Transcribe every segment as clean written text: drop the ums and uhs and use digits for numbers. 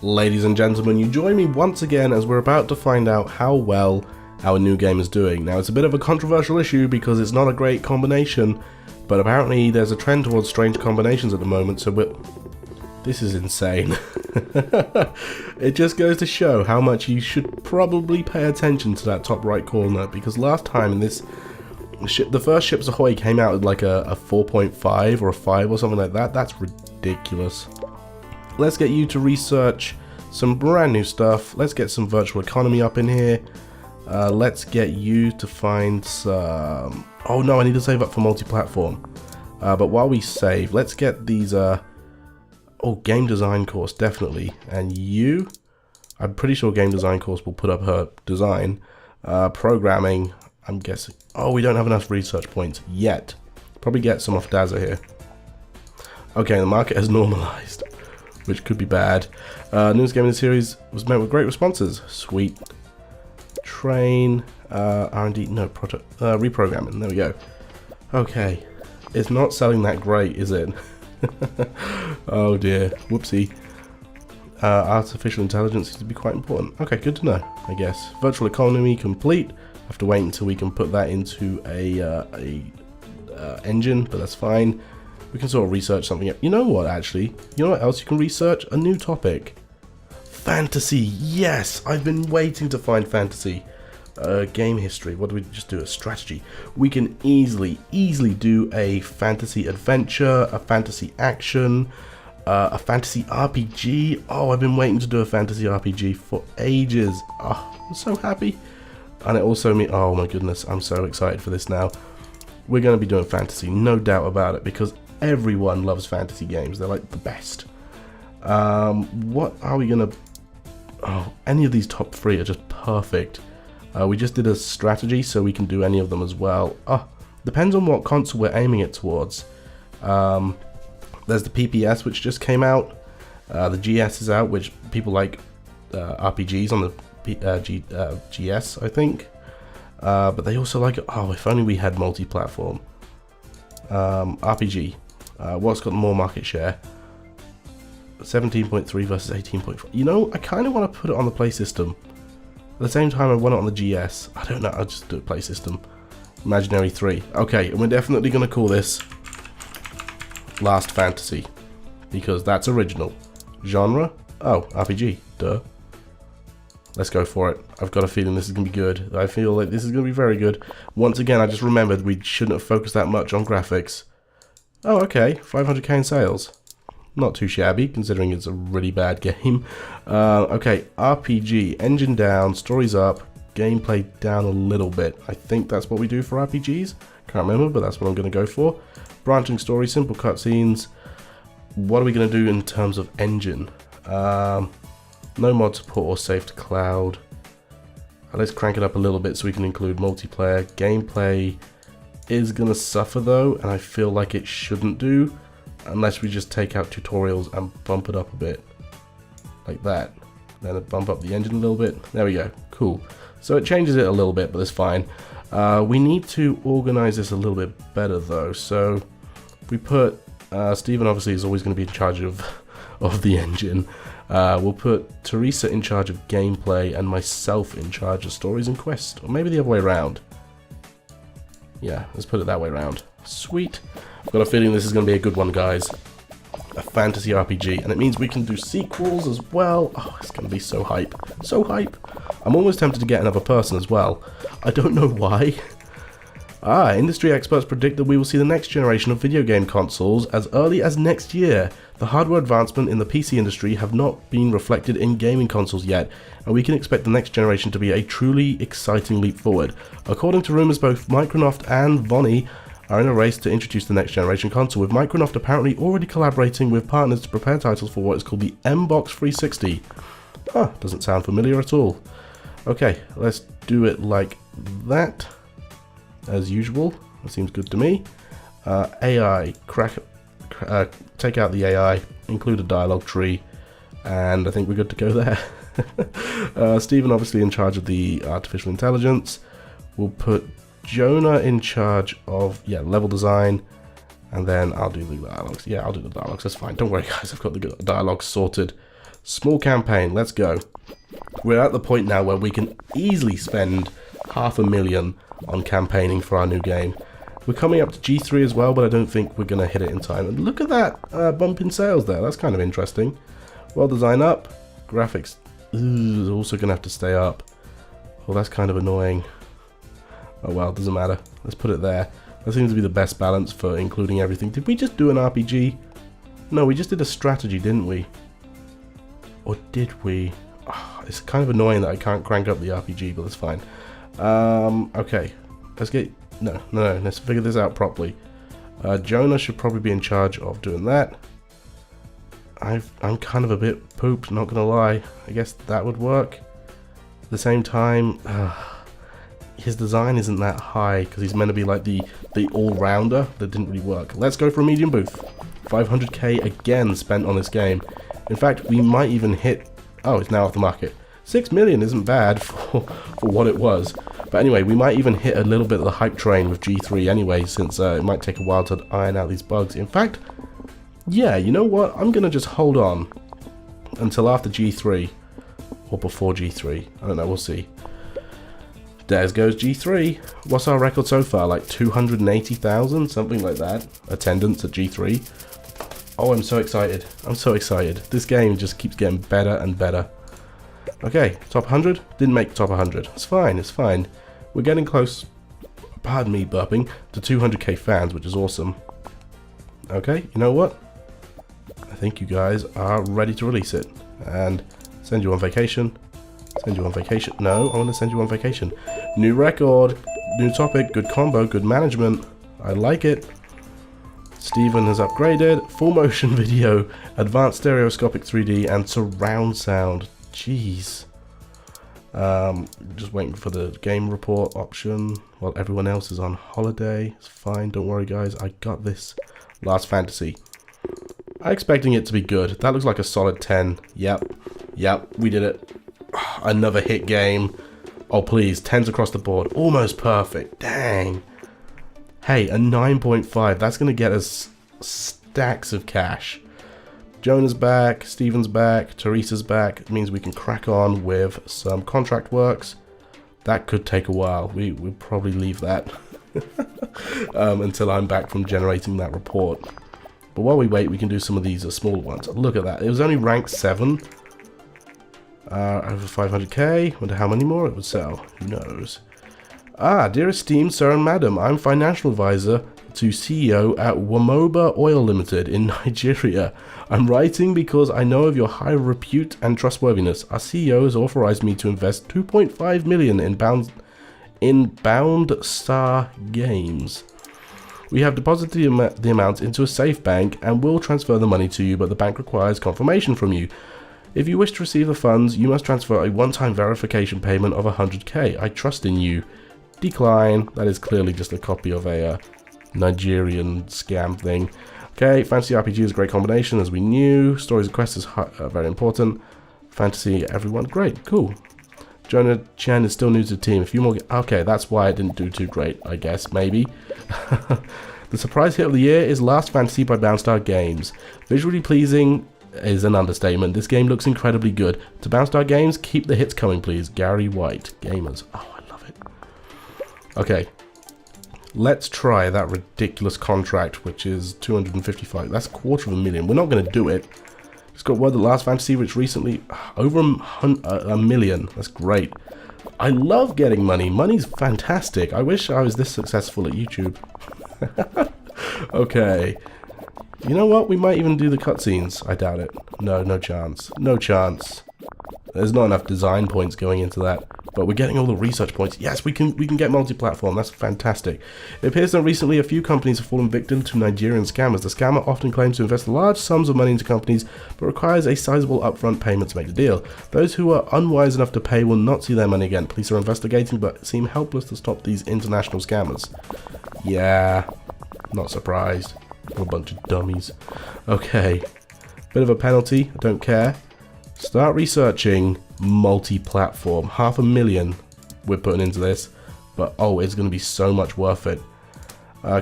Ladies and gentlemen, you join me once again as we're about to find out how well our new game is doing. Now, it's a bit of a controversial issue because it's not a great combination, but apparently there's a trend towards strange combinations at the moment, so this is insane. It just goes to show how much you should probably pay attention to that top right corner, because last time in this, the first Ships Ahoy came out with like a 4.5 or a 5 or something like that. That's ridiculous. Let's get you to research some brand new stuff. Let's get some virtual economy up in here. Let's get you to find some... Oh no, I need to save up for multi-platform. But while we save, let's get these... Oh, game design course, definitely. And you... I'm pretty sure game design course will put up her design. Programming, I'm guessing... Oh, we don't have enough research points yet. Probably get some off Dazza here. Okay, the market has normalized, which could be bad. Newest game in the series was met with great responses. Sweet. Train, R&D, no, project, reprogramming, there we go. Okay, it's not selling that great, is it? Oh dear, whoopsie. Artificial intelligence seems to be quite important. Okay, good to know, I guess. Virtual economy complete. Have to wait until we can put that into a engine, but that's fine. We can sort of research something. You know what, actually? You know what else you can research? A new topic. Fantasy. Yes! I've been waiting to find fantasy. Game history. What do we just do? A strategy. We can easily do a fantasy adventure, a fantasy action, a fantasy RPG. Oh, I've been waiting to do a fantasy RPG for ages. Oh, I'm so happy. And it also means... Oh my goodness, I'm so excited for this now. We're going to be doing fantasy, no doubt about it, because everyone loves fantasy games. They're like the best. What are we gonna... Oh, any of these top three are just perfect. We just did a strategy, so we can do any of them as well. Oh, depends on what console we're aiming it towards. There's the PPS, which just came out. The GS is out, which people like RPGs on the GS, I think. But they also like... Oh, if only we had multi-platform. RPG. What's got more market share? 17.3 versus 18.4. You know, I kind of want to put it on the Play System. At the same time, I want it on the GS. I don't know, I'll just do it Play System. Imaginary 3. Okay, and we're definitely going to call this Last Fantasy, because that's original. Genre? Oh, RPG. Duh. Let's go for it. I've got a feeling this is going to be good. I feel like this is going to be very good. Once again, I just remembered we shouldn't have focused that much on graphics. Oh, okay. 500k in sales. Not too shabby, considering it's a really bad game. Okay, RPG. Engine down, stories up, gameplay down a little bit. I think that's what we do for RPGs. Can't remember, but that's what I'm going to go for. Branching story, simple cutscenes. What are we going to do in terms of engine? No mod support or save to cloud. Let's crank it up a little bit so we can include multiplayer. Gameplay is going to suffer though, and I feel like it shouldn't do, unless we just take out tutorials and bump it up a bit. Like that. Then bump up the engine a little bit. There we go. Cool. So it changes it a little bit, but it's fine. We need to organize this a little bit better though. So we put... Stephen obviously is always going to be in charge of the engine. We'll put Teresa in charge of gameplay and myself in charge of stories and quests. Or maybe the other way around. Yeah, let's put it that way around. Sweet. I've got a feeling this is going to be a good one, guys. A fantasy RPG. And it means we can do sequels as well. Oh, it's going to be so hype. So hype. I'm almost tempted to get another person as well. I don't know why. Industry experts predict that we will see the next generation of video game consoles as early as next year. The hardware advancement in the PC industry have not been reflected in gaming consoles yet, and we can expect the next generation to be a truly exciting leap forward. According to rumors, both Microsoft and Vonnie are in a race to introduce the next generation console, with Microsoft apparently already collaborating with partners to prepare titles for what is called the mBox 360. Doesn't sound familiar at all. Okay, let's do it like that. As usual, that seems good to me. AI, take out the AI, include a dialogue tree, and I think we're good to go there. Stephen obviously in charge of the artificial intelligence. We'll put Jonah in charge of level design, and then I'll do the dialogues. Yeah, I'll do the dialogues, that's fine. Don't worry guys, I've got the dialogues sorted. Small campaign, let's go. We're at the point now where we can easily spend $500,000 on campaigning for our new game. We're coming up to G3 as well, but I don't think we're going to hit it in time. And look at that bump in sales there. That's kind of interesting. Well designed up. Graphics is also going to have to stay up. Well, that's kind of annoying. Oh well, doesn't matter. Let's put it there. That seems to be the best balance for including everything. Did we just do an RPG? No, we just did a strategy, didn't we? Or did we? Oh, it's kind of annoying that I can't crank up the RPG, but that's fine. Okay. Let's get... No. Let's figure this out properly. Jonah should probably be in charge of doing that. I'm kind of a bit pooped, not gonna lie. I guess that would work. At the same time, his design isn't that high because he's meant to be like the all-rounder. That didn't really work. Let's go for a medium booth. 500k again spent on this game. In fact, we might even hit... Oh, it's now off the market. 6 million isn't bad for what it was. But anyway, we might even hit a little bit of the hype train with G3 anyway, since it might take a while to iron out these bugs. In fact, yeah, you know what? I'm going to just hold on until after G3. Or before G3. I don't know, we'll see. There goes G3. What's our record so far? Like 280,000? Something like that. Attendance at G3. Oh, I'm so excited. I'm so excited. This game just keeps getting better and better. Okay, top 100. Didn't make top 100. It's fine, it's fine. We're getting close, pardon me burping, to 200k fans, which is awesome. Okay, you know what? I think you guys are ready to release it. And send you on vacation. Send you on vacation. No, I want to send you on vacation. New record, new topic, good combo, good management. I like it. Steven has upgraded. Full motion video, advanced stereoscopic 3D, and surround sound. Jeez. Just waiting for the game report option while everyone else is on holiday. It's fine, don't worry guys, I got this. Last Fantasy. I'm expecting it to be good. That looks like a solid 10. Yep, we did it. Another hit game. Oh please, 10s across the board. Almost perfect, dang. Hey, a 9.5, that's going to get us stacks of cash. Jonah's back, Steven's back, Teresa's back. It means we can crack on with some contract works. That could take a while. We'll probably leave that until I'm back from generating that report. But while we wait, we can do some of these smaller ones. Look at that. It was only ranked 7. Over 500k. Wonder how many more it would sell. Who knows? Ah, dear esteemed sir and madam, I'm financial advisor to CEO at Wamoba Oil Limited in Nigeria. I'm writing because I know of your high repute and trustworthiness. Our CEO has authorized me to invest 2.5 million in Bound Star Games. We have deposited the amount into a safe bank and will transfer the money to you, but the bank requires confirmation from you. If you wish to receive the funds, you must transfer a one-time verification payment of 100k. I trust in you. Decline. That is clearly just a copy of a Nigerian scam thing. Okay, fantasy RPG is a great combination, as we knew. Stories and quests is very important. Fantasy, everyone, great, cool. Jonah Chen is still new to the team. A few more. Okay, that's why it didn't do too great, I guess, maybe. The surprise hit of the year is Last Fantasy by Bownstar Games. Visually pleasing is an understatement. This game looks incredibly good. To Bownstar Games, keep the hits coming, please. Gary White, Gamers. Oh, I love it. Okay. Let's try that ridiculous contract, which is 255. That's $250,000. We're not going to do it. Just got word that Last Fantasy, which recently over a million. That's great. I love getting money. Money's fantastic. I wish I was this successful at YouTube. Okay. You know what? We might even do the cutscenes. I doubt it. No, no chance. No chance. There's not enough design points going into that. But we're getting all the research points. Yes, we can get multi-platform. That's fantastic. It appears that recently a few companies have fallen victim to Nigerian scammers. The scammer often claims to invest large sums of money into companies, but requires a sizable upfront payment to make the deal. Those who are unwise enough to pay will not see their money again. Police are investigating, but seem helpless to stop these international scammers. Yeah, not surprised. What a bunch of dummies. Okay, bit of a penalty. I don't care. Start researching multi-platform. $500,000 we're putting into this, but oh, it's going to be so much worth it.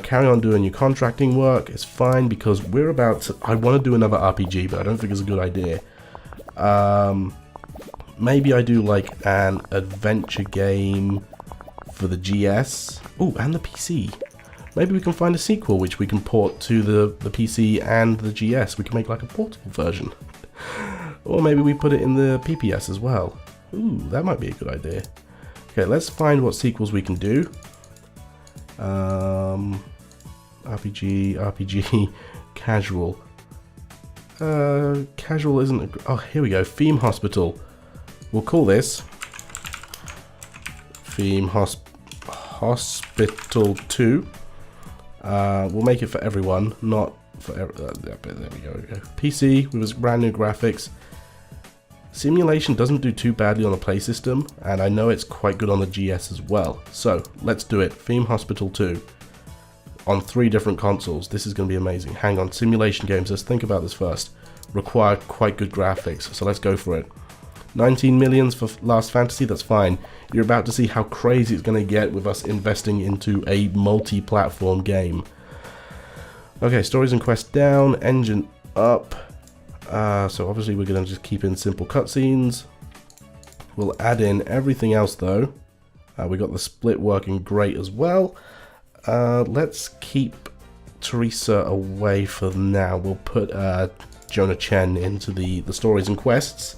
Carry on doing your contracting work. It's fine because we're about to, I want to do another RPG, but I don't think it's a good idea. Maybe I do like an adventure game for the GS. Oh, and the PC. Maybe we can find a sequel which we can port to the PC and the GS. We can make like a portable version. Or maybe we put it in the PPS as well. Ooh, that might be a good idea. Okay, let's find what sequels we can do. RPG, casual. Casual isn't a... Oh, here we go. Theme Hospital. We'll call this Theme Hospital 2. We'll make it for everyone, not for... there we go. PC with its brand new graphics. Simulation doesn't do too badly on the Play system, and I know it's quite good on the GS as well. So, let's do it. Theme Hospital 2. On 3 different consoles. This is going to be amazing. Hang on, simulation games, let's think about this first. Require quite good graphics, so let's go for it. 19 millions for Last Fantasy, that's fine. You're about to see how crazy it's going to get with us investing into a multi-platform game. Okay, stories and quests down, engine up. So obviously we're going to just keep in simple cutscenes. We'll add in everything else though. We got the split working great as well. Let's keep Teresa away for now. We'll put Jonah Chen into the stories and quests.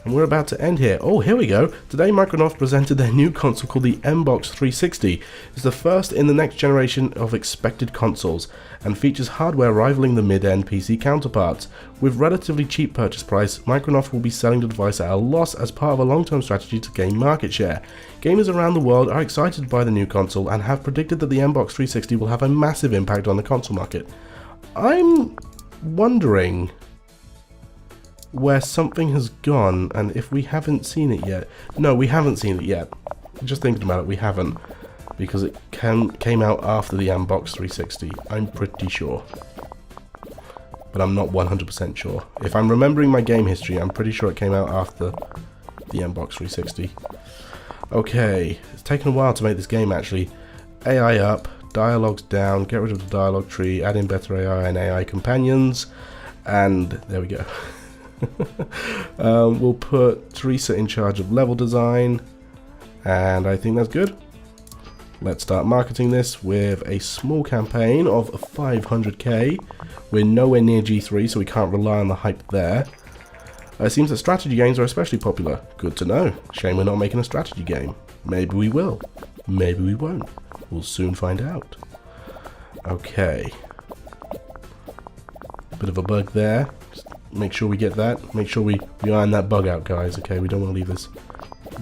And we're about to end here. Oh, here we go. Today Microsoft presented their new console called the mBox 360. It's the first in the next generation of expected consoles and features hardware rivaling the mid-end PC counterparts. With relatively cheap purchase price, Microsoft will be selling the device at a loss as part of a long-term strategy to gain market share. Gamers around the world are excited by the new console and have predicted that the mBox 360 will have a massive impact on the console market. I'm wondering where something has gone and if we haven't seen it yet. No, we haven't seen it yet. Just thinking about it, we haven't, because it came out after the mBox 360. I'm pretty sure, but I'm not 100% sure. If I'm remembering my game history, I'm pretty sure it came out after the mBox 360. Okay, it's taken a while to make this game actually. AI up, dialogues down, get rid of the dialogue tree, add in better AI and AI companions, and there we go. We'll put Teresa in charge of level design, and I think that's good. Let's start marketing this with a small campaign of 500k. We're nowhere near G3, so we can't rely on the hype there. It seems that strategy games are especially popular. Good to know. Shame we're not making a strategy game. Maybe we will. Maybe we won't. We'll soon find out. Okay. Bit of a bug there. Make sure we get that. Make sure we iron that bug out, guys. Okay, we don't want to leave this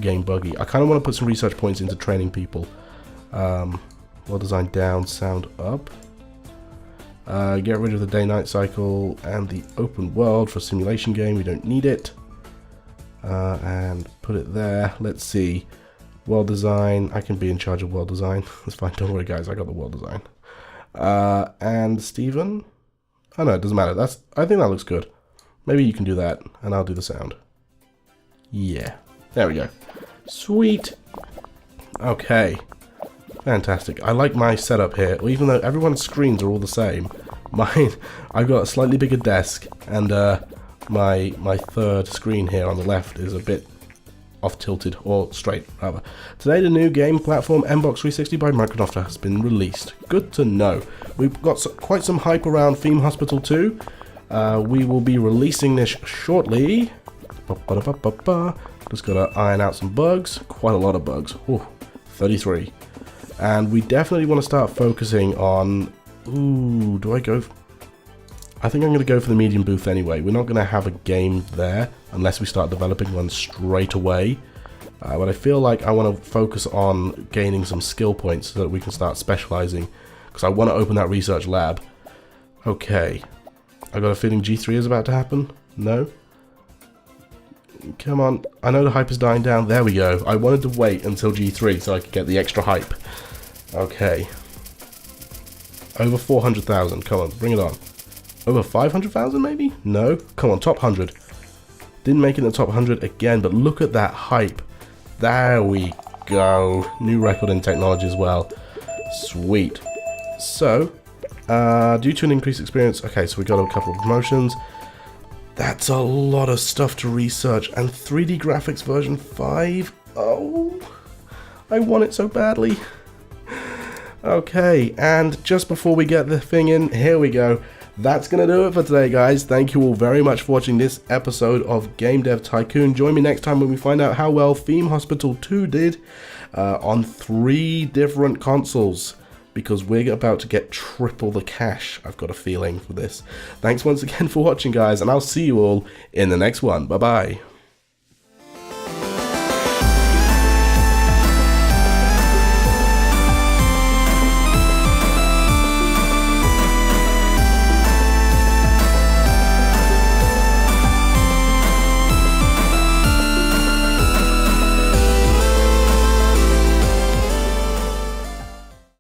game buggy. I kind of want to put some research points into training people. Well designed down, sound up. Get rid of the day-night cycle and the open world for simulation game. We don't need it. And put it there. Let's see. World design. I can be in charge of world design. That's fine. Don't worry, guys. I got the world design. And Steven? Oh no, it doesn't matter. I think that looks good. Maybe you can do that, and I'll do the sound. Yeah. There we go. Sweet. Okay. Fantastic. I like my setup here. Even though everyone's screens are all the same, mine, I've got a slightly bigger desk, and my third screen here on the left is a bit off-tilted, or straight, rather. Today, the new game platform mBox 360 by Microsoft has been released. Good to know. We've got quite some hype around Theme Hospital 2. We will be releasing this shortly. Just gotta iron out some bugs. Quite a lot of bugs. Ooh, 33. And we definitely want to start focusing on... Ooh, do I go... I think I'm going to go for the medium booth anyway. We're not going to have a game there unless we start developing one straight away. But I feel like I want to focus on gaining some skill points so that we can start specializing. Because I want to open that research lab. Okay. I got a feeling G3 is about to happen. No? Come on. I know the hype is dying down. There we go. I wanted to wait until G3 so I could get the extra hype. Okay. Over 400,000. Come on. Bring it on. Over 500,000 maybe? No? Come on. Top 100. Didn't make it in the top 100 again, but look at that hype. There we go. New record in technology as well. Sweet. So... due to an increased experience, okay, so we got a couple of promotions. That's a lot of stuff to research. And 3D graphics version 5? Oh, I want it so badly. Okay, and just before we get the thing in, here we go. That's going to do it for today, guys. Thank you all very much for watching this episode of Game Dev Tycoon. Join me next time when we find out how well Theme Hospital 2 did on 3 different consoles, because we're about to get triple the cash. I've got a feeling for this. Thanks once again for watching, guys, and I'll see you all in the next one. Bye-bye.